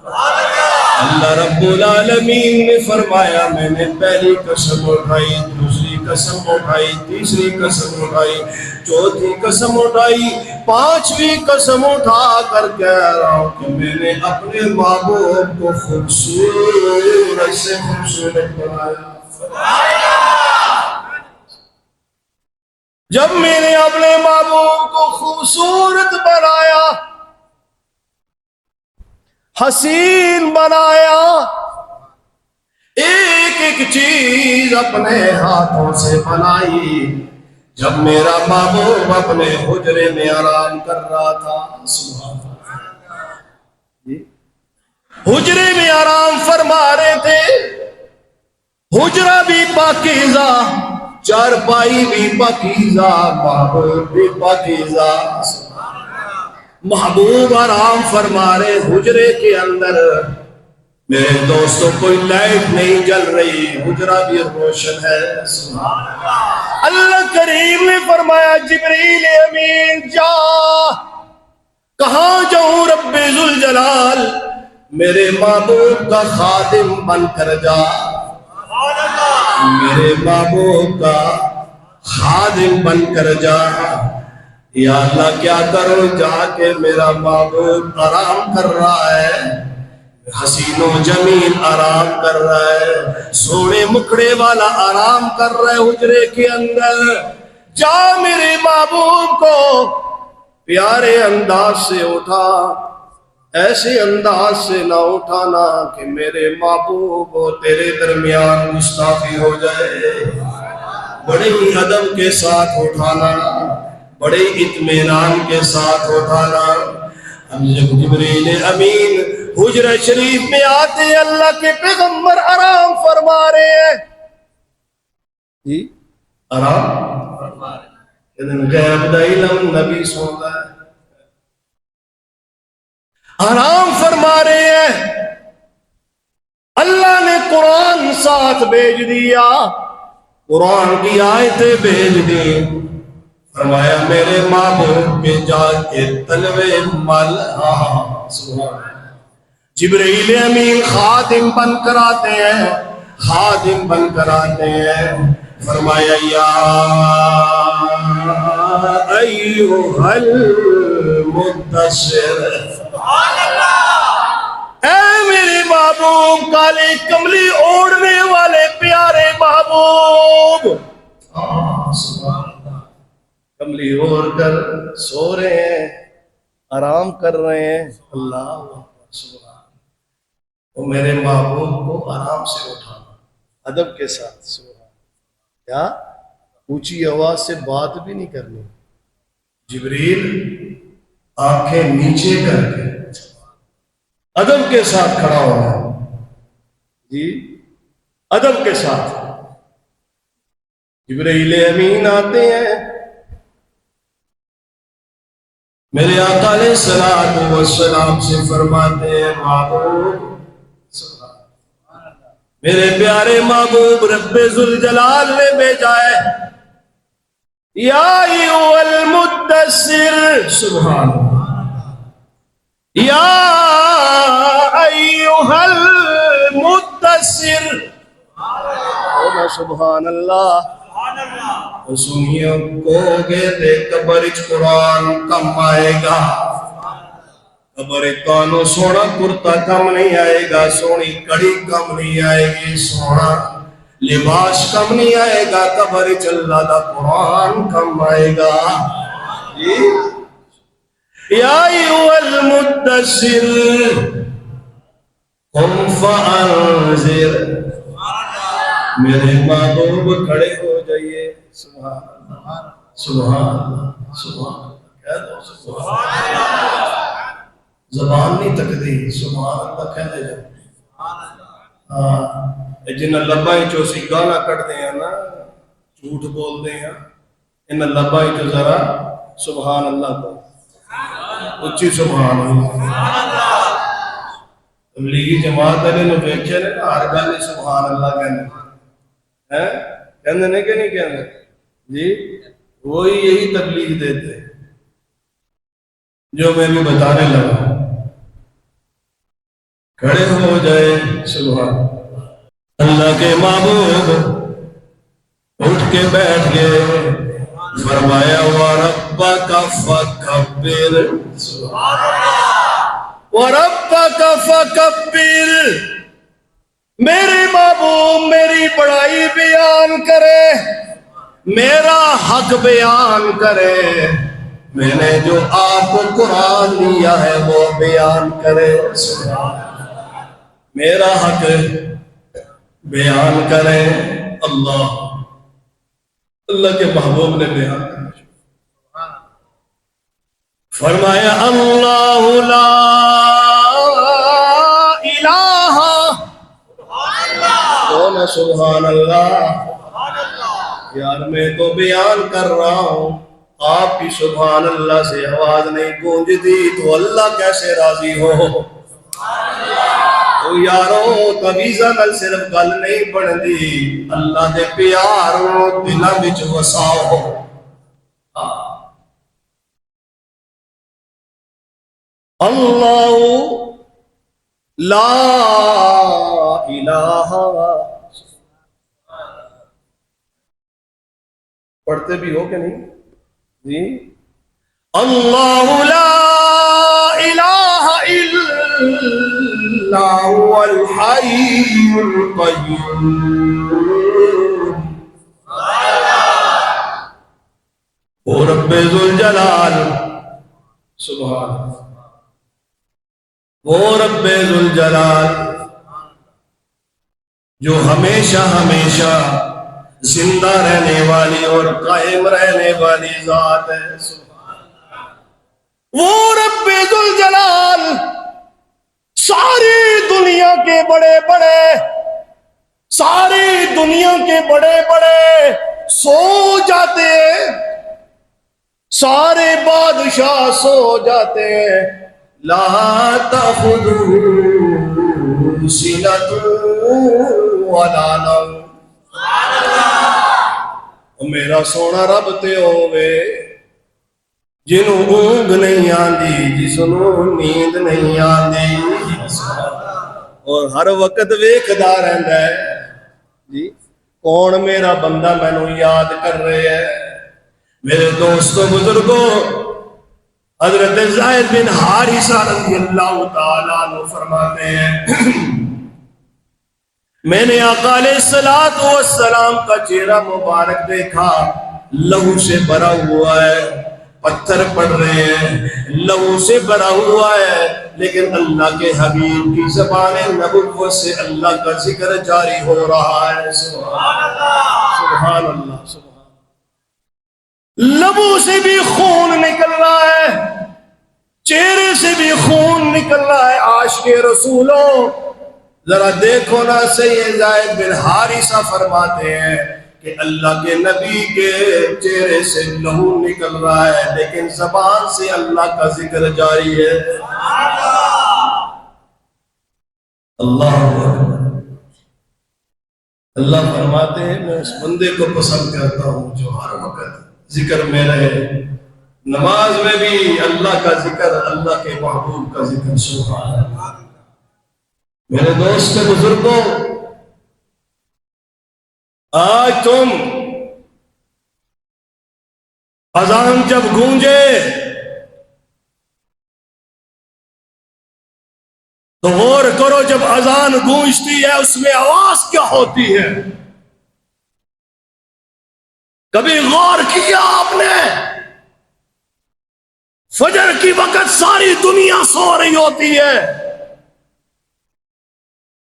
اللہ رب العالمین نے فرمایا میں نے پہلی قسم اٹھائی، دوسری قسم اٹھائی، تیسری قسم اٹھائی، چوتھی قسم اٹھائی، پانچویں قسم اٹھا کر کہہ رہا ہوں کہ میں نے اپنے محبوب کو خوبصورت سے خوبصورت بنایا۔ جب میں نے اپنے محبوب کو خوبصورت بنایا، حسین بنایا، ایک ایک چیز اپنے ہاتھوں سے بنائی، جب میرا محبوب اپنے حجرے میں آرام کر رہا تھا، سبحان اللہ، حجرے میں آرام فرما رہے تھے، حجرہ بھی پاکیزہ، چارپائی بھی پاکیزہ، محبوب بھی پاکیزہ، محبوب آرام فرما رہے حجرے کے اندر۔ میرے دوستوں کوئی لائٹ نہیں جل رہی، حجرہ بھی روشن ہے، سبحان اللہ۔ اللہ کریم نے فرمایا جبریل امین جا، کہاں جاؤں رب ذوالجلال، میرے محبوب کا خادم بن کر جا، میرے محبوب کا خادم بن کر جا۔ یا اللہ کیا کروں، جا کے میرا محبوب آرام کر رہا ہے، حسین و جمیل آرام کر رہا ہے، سونے مکھڑے والا آرام کر رہا ہے حجرے کے اندر، جا میرے محبوب کو پیارے انداز سے اٹھا، ایسے انداز سے نہ اٹھانا کہ میرے محبوب و تیرے درمیان گستاخی ہو جائے، بڑے ہی ادب کے ساتھ اٹھانا، بڑے اطمینان کے ساتھ اٹھانا۔ ہم جب جبریل امین حجرہ شریف میں آتے ہیں، اللہ کے پیغمبر آرام فرما رہے ہیں، جی آرام فرما رہے ہیں، نبی سوتا ہے، آرام فرما رہے ہیں، اللہ نے قرآن ساتھ بھیج دیا، قرآن کی آیتیں بھیج دی، فرمایا میرے محبوب کے جا کے تلوے مل، سبحان اللہ، جبریل امین خادم بن کر آتے ہیں، خادم بن کر آتے ہیں، فرمایا یا ایھا المدثر، اے میرے محبوب، کالے کملی اوڑھنے والے پیارے محبوب، سبحان اللہ، کملی اوڑھ کر سو رہے ہیں، آرام کر رہے ہیں، اللہ سبحان، وہ میرے محبوب کو آرام سے اٹھانا، ادب کے ساتھ، سبحان، کیا اونچی آواز سے بات بھی نہیں کرنی، جبریل آنکھیں نیچے کر کے ادب کے ساتھ کھڑا ہونا، جی ادب کے ساتھ، جبریل امین آتے ہیں، میرے آقا علیہ الصلوۃ والسلام سے فرماتے ہیں محبوب، میرے پیارے محبوب رب ذوالجلال نے بھیجا ہے، یا ایھا المدثر، سبحان اللہ، یا ایھا المدثر، سبحان اللہ، سنیے کو گے دے قبر قرآن کم آئے گا، قبر کانو سونا کرتا کم نہیں آئے گا، سونی کڑی کم نہیں آئے گی، سونا لباس کم نہیں آئے گا، قبر چلا دا قرآن کم آئے گا، یا ایھا المدثر قم فانذر، میرے محبوب کھڑے ہو جائیے، سبحان اللہ، سبحان اللہ، سبحان اللہ، کہہ دو سبحان اللہ، زبان نہیں تکتی، سبحان اللہ کہہ دے جائے، ہاں جنہیں لبائی چو سی گانا کٹ دے ہیں نا، جھوٹ بول دے ہیں، انہیں لبائی چو ذرا سبحان اللہ کو اچھی، سبحان اللہ، تبلیغی جماعت علیہ نے بیکھے نے ہر گل سبحان اللہ کہنے، کہنے نہیں کہ نہیں کہنے، جی وہی یہی تبلیغ دیتے جو میں بھی بتانے لگا، کھڑے ہو جائے. سبحان اللہ کے محبوب اٹھ کے بیٹھ گئے. فرمایا وَرَبَّكَ فَكَبِّرْ. وَرَبَّكَ فَكَبِّرْ. میرے محبوب میری بڑائی بیان کرے، میرا حق بیان کرے. میں نے جو آپ کو قرآن دیا ہے وہ بیان کرے. میرا حق بیان کرے. اللہ کے محبوب نے بیان کیا. فرمایا اللہ لا الہ. کون ہے سبحان اللہ؟ یار میں تو بیان کر رہا ہوں، آپ کی سبحان اللہ سے آواز نہیں گونجتی تو اللہ کیسے راضی ہو؟ تو یارو تمیزہ نال صرف گل نہیں بندی، اللہ دے پیاروں دلوں وچ وساؤ. اللہ لا الہ. پڑھتے بھی ہو کہ نہیں جی؟ اللہ لا الہ الا هو الحی القیوم. وہ رب ذوالجلال، سبحان اللہ، وہ رب ذوالجلال جو ہمیشہ ہمیشہ زندہ رہنے والی اور قائم رہنے والی ذات ہے. وہ رب ذوالجلال ساری دنیا کے بڑے بڑے، ساری دنیا کے بڑے بڑے سو جاتے ہیں، سارے بادشاہ سو جاتے ہیں. لا تأخذه سنة ولا نوم. میرا سونا رب تے ہووے جنوں اونگ نہیں آندی، جسنوں نیند نہیں آندی، اور ہر وقت ویکھدا رہندا ہے جی کون میرا بندہ مینوں یاد کر رہے ہے. میرے دوستو بزرگوں، حضرت زید بن حارثہ رضی اللہ تعالیٰ عنہ فرماتے ہیں میں نے آقا علیہ السلام کا چہرہ مبارک دیکھا، لہو سے بھرا ہوا ہے، پتھر پڑ رہے ہیں، لہو سے بھرا ہوا ہے، لیکن اللہ کے حبیب کی زبان نبوت سے اللہ کا ذکر جاری ہو رہا ہے. سبحان اللہ، سبحان اللہ، سبحان. لبوں سے بھی خون نکل رہا ہے، چہرے سے بھی خون نکل رہا ہے. عاشق رسولوں ذرا دیکھو نا، سید زید بن حارثہ فرماتے ہیں کہ اللہ کے نبی کے چہرے سے لہو نکل رہا ہے لیکن زبان سے اللہ کا ذکر جاری ہے. اللہ اکبر. اللہ فرماتے ہیں میں اس بندے کو پسند کرتا ہوں جو ہر وقت ذکر میں رہے، نماز میں بھی اللہ کا ذکر، اللہ کے محبوب کا ذکر. سبحان اللہ. میرے دوست بزرگوں، آج تم اذان جب گونجے تو غور کرو، جب اذان گونجتی ہے اس میں آواز کیا ہوتی ہے؟ کبھی غور کیا آپ نے؟ فجر کی وقت ساری دنیا سو رہی ہوتی ہے،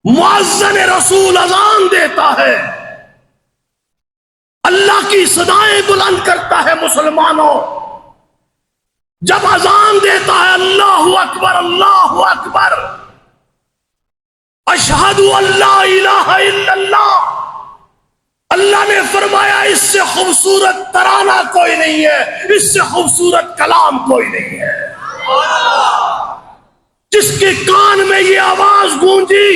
مؤذن رسول اذان دیتا ہے، اللہ کی صدائیں بلند کرتا ہے. مسلمانوں جب اذان دیتا ہے اللہ اکبر اللہ اکبر، اشہد ان لا الہ الا اللہ، اللہ نے فرمایا اس سے خوبصورت ترانہ کوئی نہیں ہے، اس سے خوبصورت کلام کوئی نہیں ہے. جس کے کان میں یہ آواز گونجی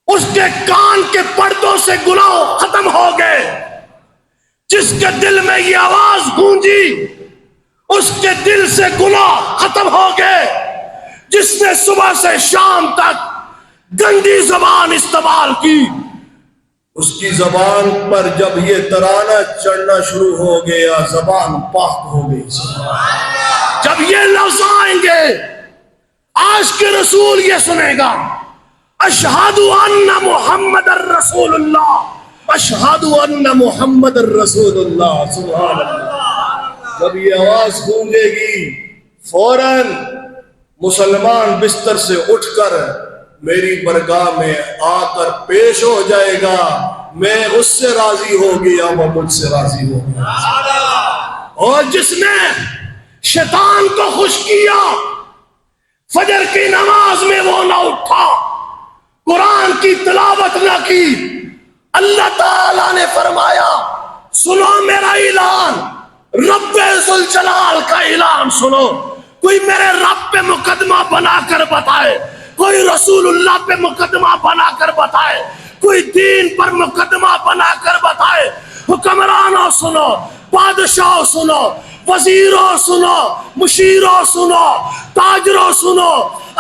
اس کے کان کے پردوں سے گناہ ختم ہو گئے. جس کے دل میں یہ آواز گونجی اس کے دل سے گناہ ختم ہو گئے. جس نے صبح سے شام تک گندی زبان استعمال کی، اس کی زبان پر جب یہ ترانہ چڑھنا شروع ہو گیا، زبان پاک ہو گئی۔ جب یہ لفظ آئیں گے، آج کے رسول یہ سنے گا، اشہد ان محمد الرسول اللہ، اشہد ان محمد الرسول اللہ، سبحان اللہ۔ جب یہ آواز گونجے گی، فوراً مسلمان بستر سے اٹھ کر میری برگاہ میں آ کر پیش ہو جائے گا، میں اس سے راضی ہو گیا، وہ مجھ سے راضی ہو گیا۔ اور جس نے شیطان کو خوش کیا، فجر کی نماز میں وہ نہ اٹھا، قرآن کی تلاوت نہ کی، اللہ تعالیٰ نے فرمایا سنو میرا اعلان، رب ذوالجلال کا اعلان سنو۔ کوئی میرے رب پہ مقدمہ بنا کر بتائے، کوئی رسول اللہ پہ مقدمہ بنا کر بتائے، کوئی دین پر مقدمہ بنا کر بتائے۔ حکمرانوں سنو، بادشاہ سنو، وزیروں سنو، مشیروں سنو، تاجروں سنو،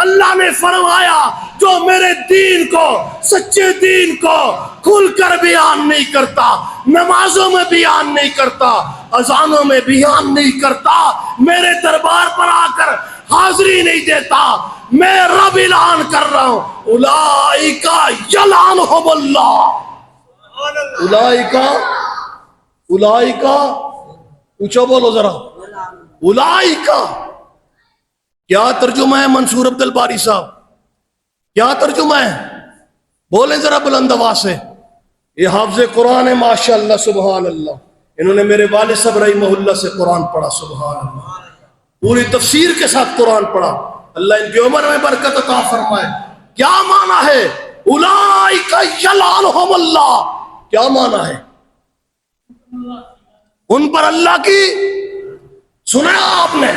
اللہ نے فرمایا جو میرے دین کو، سچے دین کو کھل کر بیان نہیں کرتا، نمازوں میں بیان نہیں کرتا، اذانوں میں بیان نہیں کرتا، میرے دربار پر آ کر حاضری نہیں دیتا، میں رب اعلان کر رہا ہوں، اولئک یلعنہم اللہ، اولئک اونچا بولو ذرا، اولئک۔ کیا ترجمہ ہے منصور عبد الباری صاحب؟ کیا ترجمہ ہے؟ بولیں ذرا بلند آواز سے۔ یہ حافظ قرآن ہے ماشاءاللہ، سبحان اللہ، انہوں نے میرے والد صاحب رحمہ اللہ سے قرآن پڑھا، سبحان اللہ، پوری تفسیر کے ساتھ قرآن پڑھا، اللہ ان کی عمر میں برکت عطا فرمائے۔ کیا معنی ہے اولئک یلعنہم اللہ؟ کیا معنی ہے؟ ان پر اللہ کی، سنا آپ نے،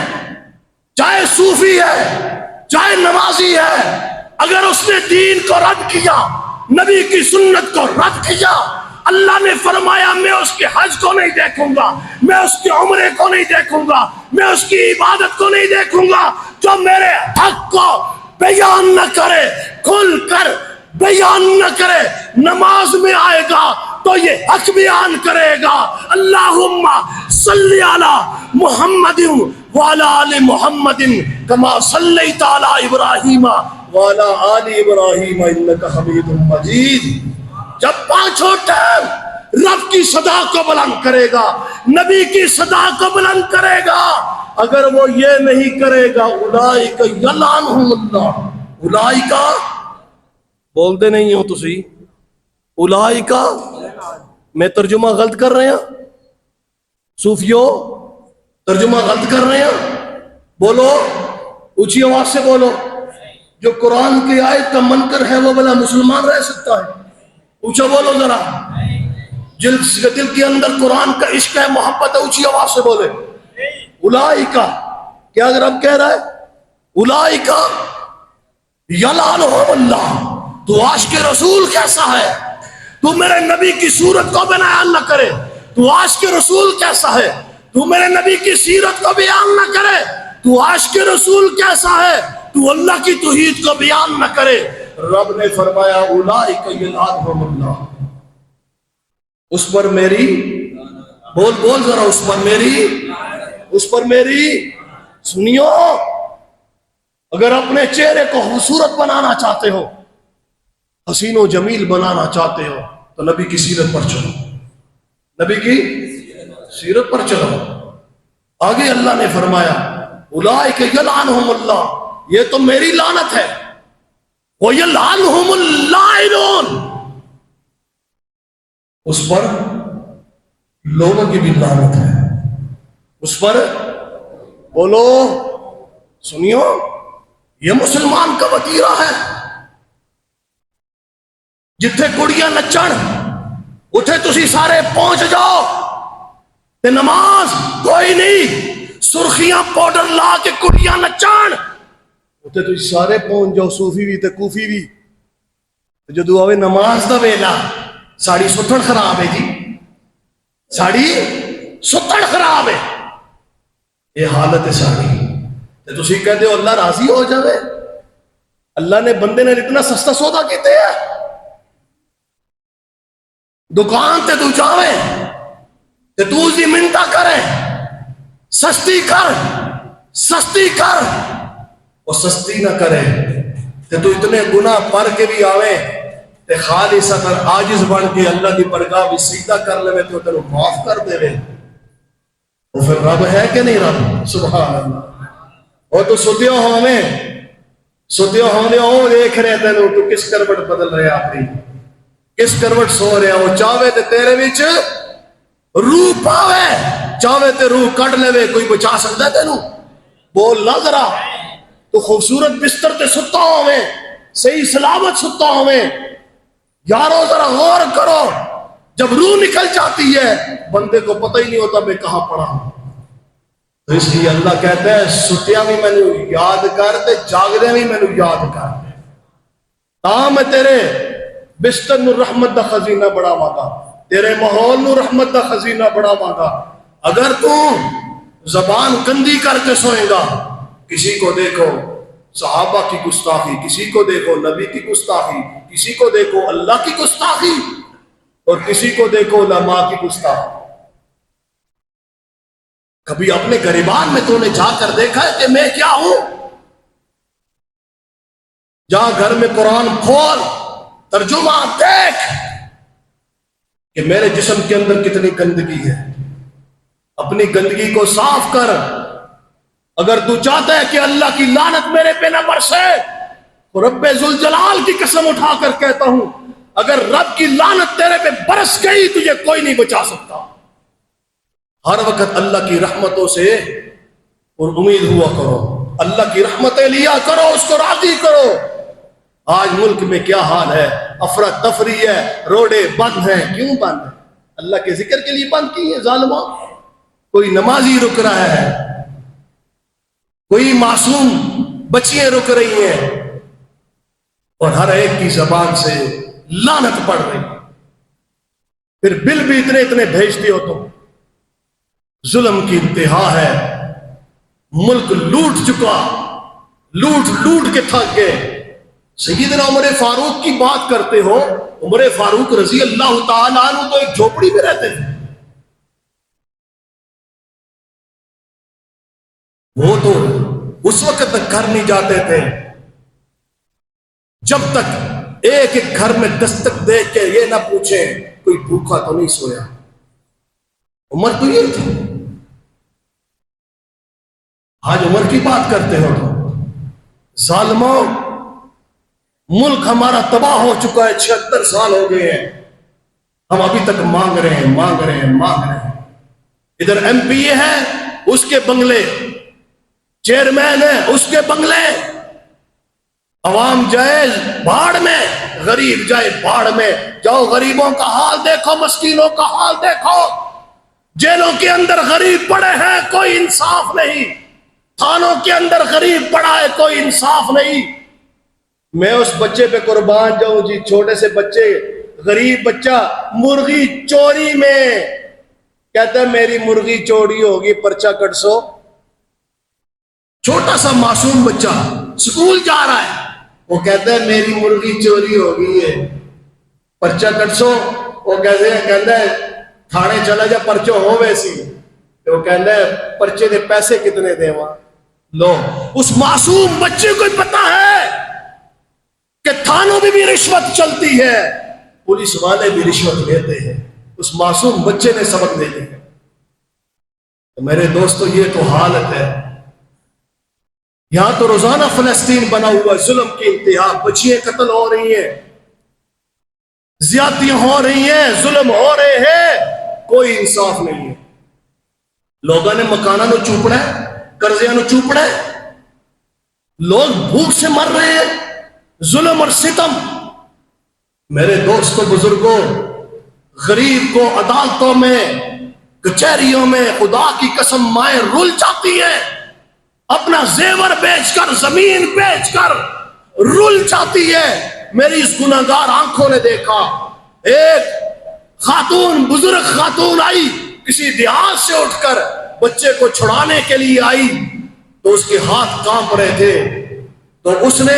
چاہے صوفی ہے، چاہے نمازی ہے، اگر اس نے دین کو رد کیا، نبی کی سنت کو رد کیا، اللہ نے فرمایا میں اس کے حج کو نہیں دیکھوں گا، میں اس کے عمرے کو نہیں دیکھوں گا، میں اس کی عبادت کو نہیں دیکھوں گا، جو میرے حق کو بیان نہ کرے، کھل کر بیان نہ کرے، نماز میں آئے گا تو یہ حق بیان کرے گا، اللہم صلی علی محمد وعلی آل محمد کما صلیت علی ابراہیم وعلی آل ابراہیم انک حمید مجید۔ جب پانچوں ٹائم رب کی صدا کو بلند کرے گا، نبی کی صدا کو بلند کرے گا، اگر وہ یہ نہیں کرے گا، اولئک یلعنہم اللہ، اولئک، بولتے نہیں ہو تسی، اولئک، میں ترجمہ غلط کر رہے ہیں صوفیو؟ ترجمہ غلط کر رہے ہیں؟ بولو اونچی آواز سے بولو، جو قرآن کی آیت کا منکر ہے وہ بلا مسلمان رہ سکتا ہے؟ اونچا بولو ذرا، دل کے اندر قرآن کا عشق ہے، محبت ہے، اونچی آواز سے بولے اولئک۔ کیا اگر اب کہہ رہا ہے اولئک یلعنہم اللہ؟ تو عاشق رسول کیسا ہے؟ تو میرے نبی کی صورت کو بیان نہ کرے، تو عاشق رسول کیسا ہے؟ تو میرے نبی کی سیرت کو بیان نہ کرے، تو عاشق رسول کیسا ہے؟ تو اللہ کی توحید کو بیان نہ کرے۔ رب نے فرمایا اولئک یلعنہم اللہ، اس پر میری، بول ذرا، اس پر میری سنیو، اگر اپنے چہرے کو خوبصورت بنانا چاہتے ہو، حسین و جمیل بنانا چاہتے ہو، تو نبی کی سیرت پر چلو، نبی کی سیرت پر چلو۔ آگے اللہ نے فرمایا اولئک یلعنہم اللہ، یہ تو میری لعنت ہے، وَيَلْعَنْهُمُ اللَّاعِنُونَ، اس پر لوگوں کی بھی لعنت ہے، اس پر بولو، سنیو، یہ مسلمان کا وتیرہ ہے، جتھے کڑیاں نچن اتھے تسی سارے پہنچ جاؤ، تے نماز کوئی نہیں، سرخیاں پاؤڈر لا کے کڑیاں نچن اتھے تسی سارے پہنچ جاؤ، صوفی بھی تے کوفی بھی، جدو آوے نماز دا ویلا ساڑی ستھڑ خراب ہے جی، ساڑی ستھڑ خراب ہے، یہ حالت ہے ساڑی، تے تسی کہتے ہو اللہ راضی ہو جاوے، اللہ نے بندے نے اتنا سستا سودا کیتے ہیں، دکان تے تو جاوے تے تو اس دی منتا کرے سستی کر وہ سستی نہ کرے تے تو اتنے گناہ پر کے بھی آوے تے خالص اگر عاجز بن کے اللہ دی برگاہ بھی سجدہ کر لے تو تینوں معاف کر دے وہ پھر رب ہے کہ نہیں رب؟ سبحان اللہ۔ اور تو ستیوں ہونے وہ دیکھ رہے تینوں تو کس کروٹ بدل رہے اپنی، کس کروٹ سو رہے وہ چاہے تے تیرے وچ روح پاوے، چاہے تے روح کٹ لے، کوئی بچا سکتا ہے تینوں؟ بول نہ ذرا، تو خوبصورت بستر تے ستا ہوئے، صحیح سلامت ستا ہوئے، یارو ذرا غور کرو، جب روح نکل جاتی ہے بندے کو پتہ ہی نہیں ہوتا میں کہاں پڑا ہوں۔ تو اس لیے اللہ کہتا ہے ستیاں بھی میں نے یاد کر تے جاگدے بھی میں نے یاد کر، تاں میں تیرے بستر نو رحمت دا خزینہ بڑھاواں گا، تیرے ماحول نو رحمت دا خزینہ بڑھاواں گا۔ اگر تو زبان گندی کر کے سوئے گا، کسی کو دیکھو صحابہ کی گستاخی، کسی کو دیکھو نبی کی گستاخی، کسی کو دیکھو اللہ کی گستاخی، اور کسی کو دیکھو علماء کی گستاخی۔ کبھی اپنے گریبان میں تو نے جا کر دیکھا ہے کہ میں کیا ہوں؟ جہاں گھر میں قرآن کھول، ترجمہ دیکھ کہ میرے جسم کے اندر کتنی گندگی ہے، اپنی گندگی کو صاف کر۔ اگر تو چاہتا ہے کہ اللہ کی لعنت میرے پہ نہ برسے، تو رب ذوالجلال کی قسم اٹھا کر کہتا ہوں اگر رب کی لعنت تیرے پہ برس گئی تجھے کوئی نہیں بچا سکتا۔ ہر وقت اللہ کی رحمتوں سے اور امید ہوا کرو، اللہ کی رحمتیں لیا کرو، اس کو راضی کرو۔ آج ملک میں کیا حال ہے، افراتفری ہے، روڈیں بند ہیں، کیوں بند ہیں؟ اللہ کے ذکر کے لیے بند کی ہیں ظالموں۔ کوئی نمازی رک رہا ہے، کوئی معصوم بچیاں رک رہی ہیں، اور ہر ایک کی زبان سے لعنت پڑ رہی ہے۔ پھر بل بھی اتنے بھیجتے ہو تم۔ ظلم کی انتہا ہے، ملک لوٹ چکا، لوٹ کے تھک گئے۔ سیدنا عمر فاروق کی بات کرتے ہو، عمر فاروق رضی اللہ تعالیٰ عنہ تو ایک جھوپڑی میں رہتے تھے، وہ تو اس وقت تک گھر نہیں جاتے تھے جب تک ایک گھر میں دستک دے کے یہ نہ پوچھیں کوئی بھوکا تو نہیں سویا۔ عمر تو یہ تھی۔ آج عمر کی بات کرتے ہو تو ظالموں، ملک ہمارا تباہ ہو چکا ہے، 76 سال ہو گئے ہیں، ہم ابھی تک مانگ رہے ہیں۔ ادھر ایم پی اے ہے، اس کے بنگلے، چیئرمین ہے، اس کے بنگلے، عوام جائے بھاڑ میں، غریب جائے بھاڑ میں۔ جاؤ غریبوں کا حال دیکھو، مسکینوں کا حال دیکھو، جیلوں کے اندر غریب پڑے ہیں، کوئی انصاف نہیں، تھانوں کے اندر غریب پڑا ہے، کوئی انصاف نہیں۔ میں اس بچے پہ قربان جاؤں جی، چھوٹے سے بچے، غریب بچہ مرغی چوری میں کہتا ہے میری مرغی چوری ہوگی، پرچہ کٹ سو۔ چھوٹا سا معصوم بچہ سکول جا رہا ہے، وہ کہتا ہے میری مرغی چوری ہو گئی ہے، پرچہ کٹ سو۔ وہ کہتا ہے تھانے چلا جا، پرچہ ہو ویسی۔ وہ کہتا ہے پرچے دے پیسے کتنے دے وہاں لو۔ اس معصوم بچے کو پتا ہے کہ تھانوں میں بھی رشوت چلتی ہے، پولیس والے بھی رشوت لیتے ہیں، اس معصوم بچے نے سبق دے دیا۔ تو میرے دوستو یہ تو حالت ہے۔ یہاں تو روزانہ فلسطین بنا ہوا ہے، ظلم کی انتہا، بچیاں قتل ہو رہی ہیں، زیادتیاں ہو رہی ہیں، ظلم ہو رہے ہیں، کوئی انصاف نہیں ہے۔ لوگوں نے مکانہ نو چوپڑا ہے، قرضیاں نو چوپڑا ہے، لوگ بھوک سے مر رہے ہیں، ظلم اور ستم۔ میرے دوستوں بزرگوں، غریب کو عدالتوں میں، کچہریوں میں خدا کی قسم مائیں رول جاتی ہیں، اپنا زیور بیچ کر، زمین بیچ کر رول جاتی ہے۔ میری اس گناہگار آنکھوں نے دیکھا، ایک خاتون، بزرگ خاتون آئی، کسی دیہات سے اٹھ کر بچے کو چھڑانے کے لیے آئی، تو اس کے ہاتھ کانپ رہے تھے، تو اس نے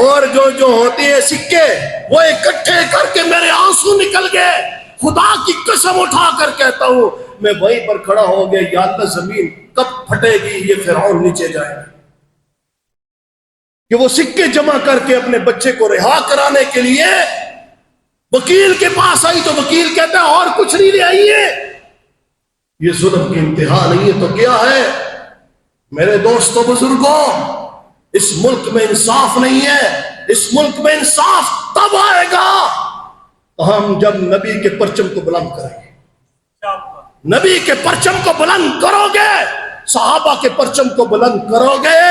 اور جو ہوتی ہے سکے وہ اکٹھے کر کے میرے آنسو نکل گئے. خدا کی قسم اٹھا کر کہتا ہوں میں وہیں پر کھڑا ہو گیا, یا اللہ زمین کب پھٹے گی یہ فرعون نیچے جائے گا کہ وہ سکے جمع کر کے اپنے بچے کو رہا کرانے کے لیے وکیل کے پاس آئی تو وکیل کہتا ہے اور کچھ نہیں لے آئیے. یہ ظلم کی انتہا نہیں ہے تو کیا ہے؟ میرے دوستوں بزرگوں, اس ملک میں انصاف نہیں ہے. اس ملک میں انصاف تب آئے گا ہم جب نبی کے پرچم کو بلند کریں گے. نبی کے پرچم کو بلند کرو گے, صحابہ کے پرچم کو بلند کرو گے,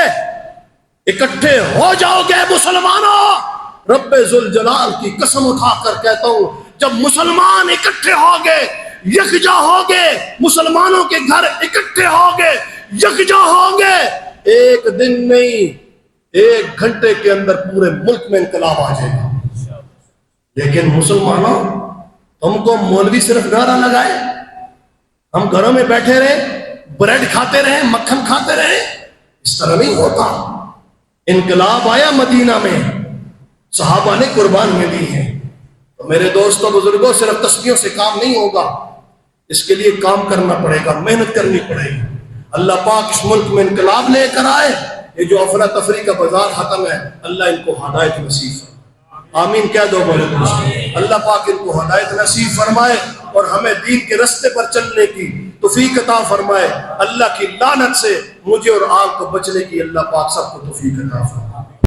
اکٹھے ہو جاؤ گے مسلمانوں. رب ذوالجلال کی قسم اٹھا کر کہتا ہوں جب مسلمان اکٹھے ہو گے, یکجا ہو گے, مسلمانوں کے گھر اکٹھے ہو گے, یکجا ہو گے, ایک دن نہیں 1 گھنٹے کے اندر پورے ملک میں انقلاب آ جائے گا. لیکن مسلمانوں تم کو مولوی صرف نعرہ لگائے, ہم گھروں میں بیٹھے رہے, بریڈ کھاتے رہے, مکھن کھاتے رہے, اس طرح نہیں ہوتا. انقلاب آیا مدینہ میں, صحابہ نے قربانیاں دی ہیں. تو میرے دوستوں بزرگوں صرف تسبیحوں سے کام نہیں ہوگا, اس کے لیے کام کرنا پڑے گا, محنت کرنی پڑے گی. اللہ پاک اس ملک میں انقلاب لے کر آئے. یہ جو افراتفری کا بازار ختم ہے, اللہ ان کو ہدایت نصیب فرمائے. آمین کہہ دو بولے دوست. اللہ پاک ان کو ہدایت نصیب فرمائے اور ہمیں دین کے رستے پر چلنے کی توفیق عطا فرمائے. اللہ کی لعنت سے مجھے اور آپ کو بچنے کی اللہ پاک سب کو توفیق عطا فرمائے.